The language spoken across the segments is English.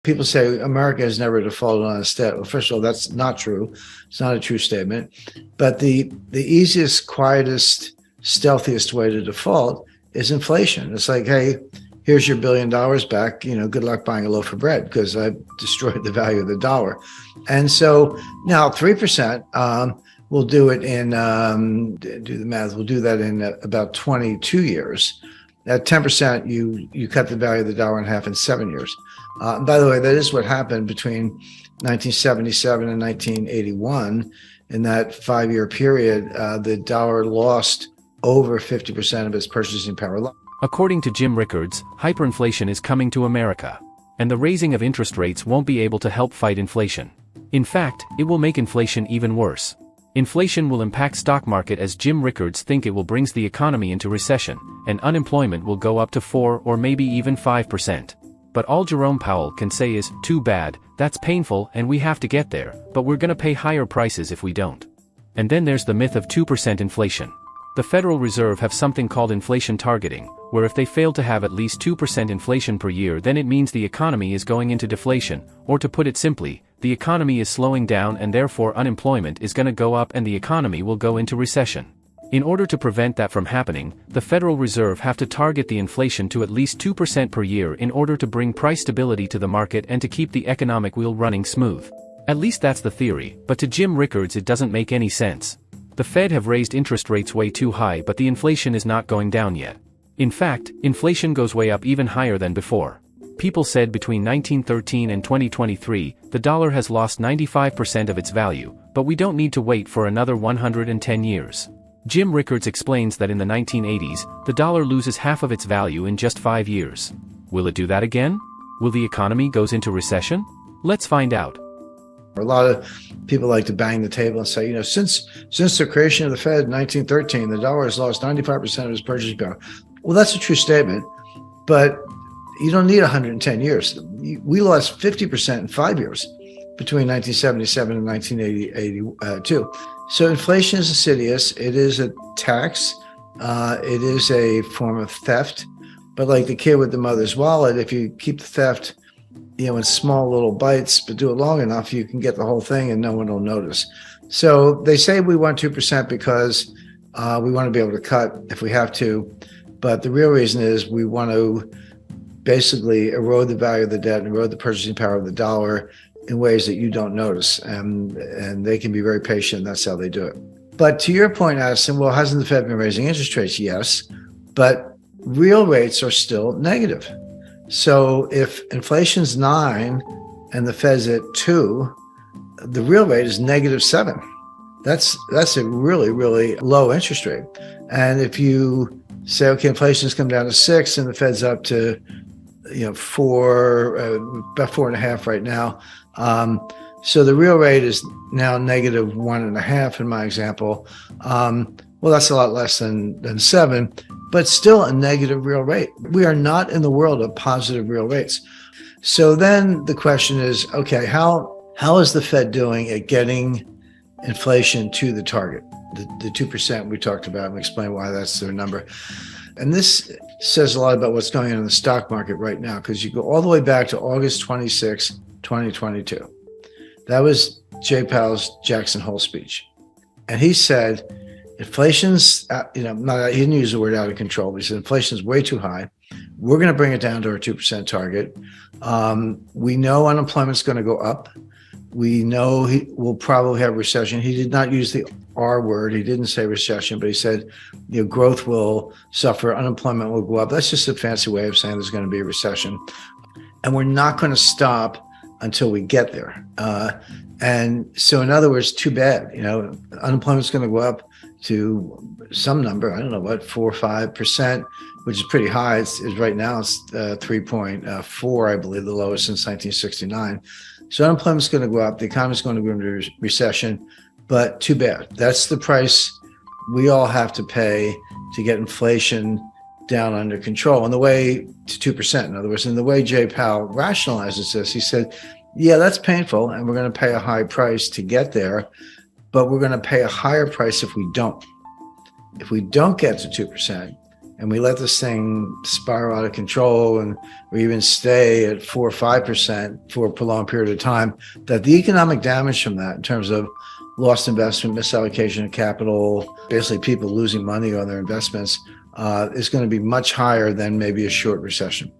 People say America has never defaulted on its debt. Well, first of all, that's not true. It's not a true statement. But the easiest, quietest, stealthiest way to default is inflation. It's like, hey, here's your $1 billion back. Good luck buying a loaf of bread because I've destroyed the value of the dollar. And so now 3%, we'll do it in, do the math, we'll do that in about 22 years. At 10%, you cut the value of the dollar in half in 7 years. By the way, that is what happened between 1977 and 1981. In that 5-year period, the dollar lost over 50% of its purchasing power. According to Jim Rickards, hyperinflation is coming to America, and the raising of interest rates won't be able to help fight inflation. In fact, it will make inflation even worse. Inflation will impact stock market as Jim Rickards think it will bring the economy into recession, and unemployment will go up to 4 or maybe even 5%. But all Jerome Powell can say is, too bad, that's painful and we have to get there, but we're gonna pay higher prices if we don't. And then there's the myth of 2% inflation. The Federal Reserve have something called inflation targeting, where if they fail to have at least 2% inflation per year, then it means the economy is going into deflation, or to put it simply, the economy is slowing down and therefore unemployment is gonna go up and the economy will go into recession. In order to prevent that from happening, the Federal Reserve have to target the inflation to at least 2% per year in order to bring price stability to the market and to keep the economic wheel running smooth. At least that's the theory, but to Jim Rickards it doesn't make any sense. The Fed have raised interest rates way too high, but the inflation is not going down yet. In fact, inflation goes way up even higher than before. People said between 1913 and 2023, the dollar has lost 95% of its value, but we don't need to wait for another 110 years. Jim Rickards explains that in the 1980s, the dollar loses half of its value in just 5 years. Will it do that again? Will the economy goes into recession? Let's find out. A lot of people like to bang the table and say, since the creation of the Fed in 1913, the dollar has lost 95% of its purchasing power. Well, that's a true statement, but you don't need 110 years. We lost 50% in 5 years between 1977 and 1982. So inflation is insidious. It is a tax. It is a form of theft. But like the kid with the mother's wallet, if you keep the theft in small little bites, but do it long enough, you can get the whole thing and no one will notice. So they say we want 2% because we want to be able to cut if we have to. But the real reason is we want to basically erode the value of the debt and erode the purchasing power of the dollar in ways that you don't notice. And they can be very patient. That's how they do it. But to your point, Addison, well, hasn't the Fed been raising interest rates? Yes, but real rates are still negative. So if inflation's 9 and the Fed's at 2, the real rate is -7. That's a really, really low interest rate. And if you say, okay, inflation's come down to 6 and the Fed's up to 4, about 4.5 right now. So the real rate is now -1.5 in my example. Well, that's a lot less than 7, but still a negative real rate. We are not in the world of positive real rates. So then the question is, okay, how is the Fed doing at getting inflation to the target, the 2% we talked about, and we explained why that's their number. And this says a lot about what's going on in the stock market right now, because you go all the way back to August 26, 2022. That was Jay Powell's Jackson Hole speech. And he said, inflation's, he didn't use the word out of control, but he said inflation's way too high. We're going to bring it down to our 2% target. We know unemployment's going to go up. We know we'll probably have recession. He did not use the R word. He didn't say recession, but he said, growth will suffer, unemployment will go up. That's just a fancy way of saying there's going to be a recession. And we're not going to stop until we get there. And so in other words, too bad, unemployment's going to go up to some number, I don't know what, 4 or 5%, which is pretty high. It's right now it's 3.4, I believe, the lowest since 1969. So unemployment's going to go up. The economy's going to go into recession, but too bad. That's the price we all have to pay to get inflation down under control. And the way to 2%, in other words, and the way Jay Powell rationalizes this, he said, yeah, that's painful, and we're going to pay a high price to get there, but we're going to pay a higher price if we don't. If we don't get to 2%, and we let this thing spiral out of control and we even stay at 4 or 5% for a prolonged period of time, that the economic damage from that in terms of lost investment, misallocation of capital, basically people losing money on their investments, is going to be much higher than maybe a short recession.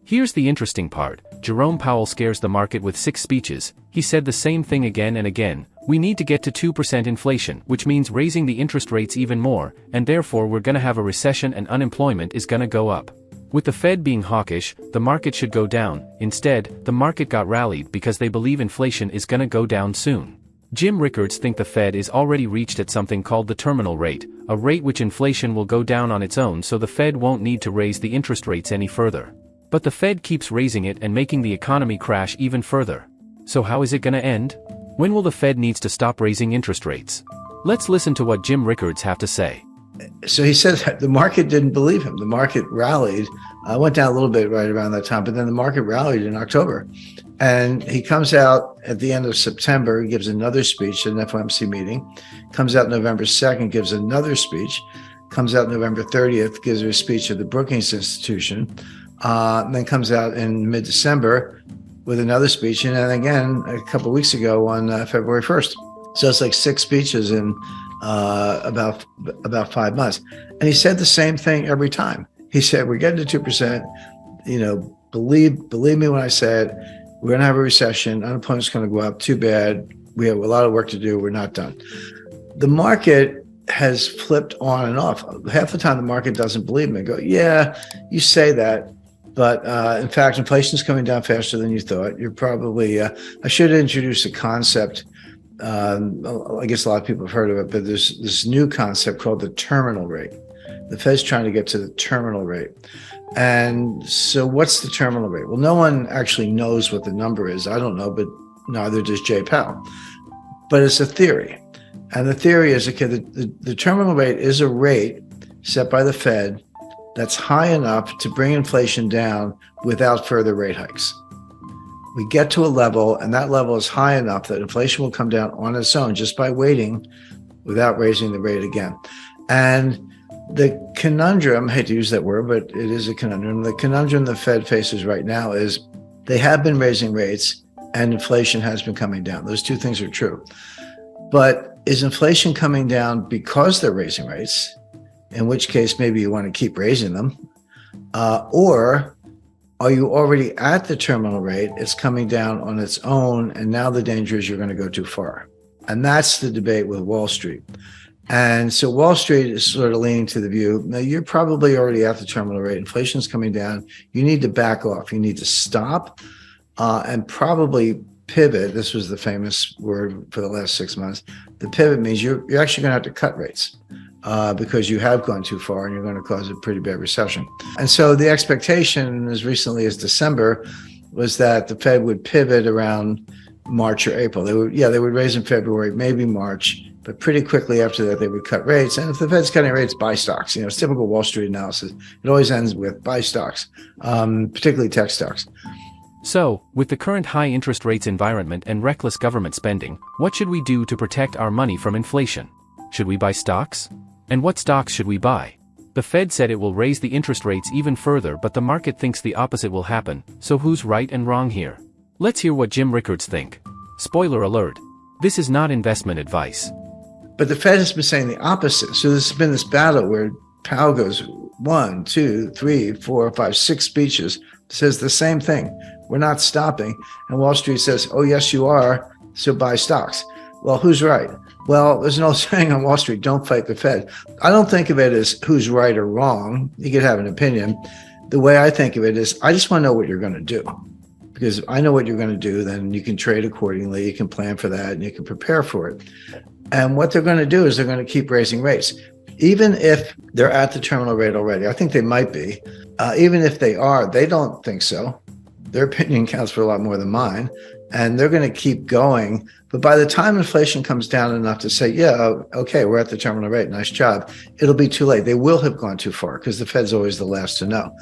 Here's the interesting part. Jerome Powell scares the market with 6 speeches. He said the same thing again and again. We need to get to 2% inflation, which means raising the interest rates even more, and therefore we're going to have a recession and unemployment is going to go up. With the Fed being hawkish, the market should go down. Instead, the market got rallied because they believe inflation is going to go down soon. Jim Rickards thinks the Fed is already reached at something called the terminal rate, a rate which inflation will go down on its own, so the Fed won't need to raise the interest rates any further. But the Fed keeps raising it and making the economy crash even further. So how is it going to end? When will the Fed needs to stop raising interest rates? Let's listen to what Jim Rickards have to say. So he said that the market didn't believe him. The market rallied, went down a little bit right around that time, but then the market rallied in October. And he comes out at the end of September, gives another speech at an FOMC meeting, comes out November 2nd, gives another speech, comes out November 30th, gives a speech at the Brookings Institution, and then comes out in mid-December with another speech, and then again a couple of weeks ago on February 1st. So it's like 6 speeches in about 5 months. And he said the same thing every time. He said, we're getting to 2%. Believe me when I said we're going to have a recession. Unemployment's going to go up. Too bad. We have a lot of work to do. We're not done. The market has flipped on and off. Half the time the market doesn't believe me. Go, yeah, you say that. But in fact, inflation is coming down faster than you thought. You're probably, I should introduce a concept. I guess a lot of people have heard of it, but there's this new concept called the terminal rate. The Fed's trying to get to the terminal rate. And so what's the terminal rate? Well, no one actually knows what the number is. I don't know, but neither does Jay Powell. But it's a theory. And the theory is, okay, the terminal rate is a rate set by the Fed that's high enough to bring inflation down without further rate hikes. We get to a level, and that level is high enough that inflation will come down on its own just by waiting without raising the rate again. And the conundrum, I hate to use that word, but it is a conundrum. The conundrum the Fed faces right now is they have been raising rates and inflation has been coming down. Those two things are true. But is inflation coming down because they're raising rates, in which case maybe you want to keep raising them, or are you already at the terminal rate? It's coming down on its own, and now the danger is you're going to go too far. And that's the debate with Wall Street. And so Wall Street is sort of leaning to the view, now you're probably already at the terminal rate. Inflation's coming down. You need to back off. You need to stop and probably pivot. This was the famous word for the last 6 months. The pivot means you're actually going to have to cut rates because you have gone too far and you're going to cause a pretty bad recession. And so the expectation as recently as December was that the Fed would pivot around March or April. They would raise in February, maybe March, but pretty quickly after that, they would cut rates. And if the Fed's cutting rates, buy stocks. It's typical Wall Street analysis. It always ends with buy stocks, particularly tech stocks. So, with the current high interest rates environment and reckless government spending, what should we do to protect our money from inflation? Should we buy stocks? And what stocks should we buy? The Fed said it will raise the interest rates even further, but the market thinks the opposite will happen. So who's right and wrong here? Let's hear what Jim Rickards think. Spoiler alert. This is not investment advice. But the Fed has been saying the opposite. So there's been this battle where Powell goes 1, 2, 3, 4, 5, 6 speeches, says the same thing. We're not stopping. And Wall Street says, oh, yes, you are. So buy stocks. Well, who's right? Well, there's an old saying on Wall Street, don't fight the Fed. I don't think of it as who's right or wrong. You could have an opinion. The way I think of it is I just want to know what you're going to do. Because if I know what you're going to do, then you can trade accordingly. You can plan for that and you can prepare for it. And what they're going to do is they're going to keep raising rates. Even if they're at the terminal rate already, I think they might be. Even if they are, they don't think so. Their opinion counts for a lot more than mine. And they're going to keep going. But by the time inflation comes down enough to say, yeah, okay, we're at the terminal rate, nice job, it'll be too late. They will have gone too far because the Fed's always the last to know.